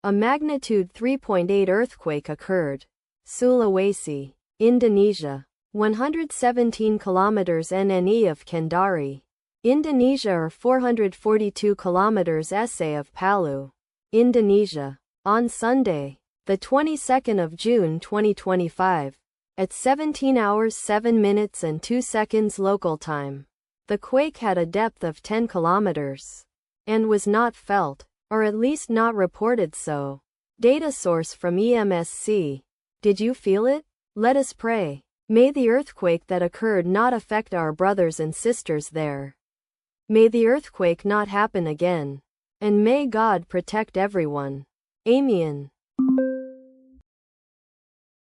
A magnitude 3.8 earthquake occurred. Sulawesi, Indonesia. 117 kilometers NNE of Kendari, Indonesia, or 442 kilometers SA of Palu, Indonesia. On Sunday, the 22nd of June 2025, at 17 hours 7 minutes and 2 seconds local time, the quake had a depth of 10 kilometers and was not felt, or at least not reported so. Data source from EMSC. Did you feel it? Let us pray. May the earthquake that occurred not affect our brothers and sisters there. May the earthquake not happen again. And may God protect everyone. Amen.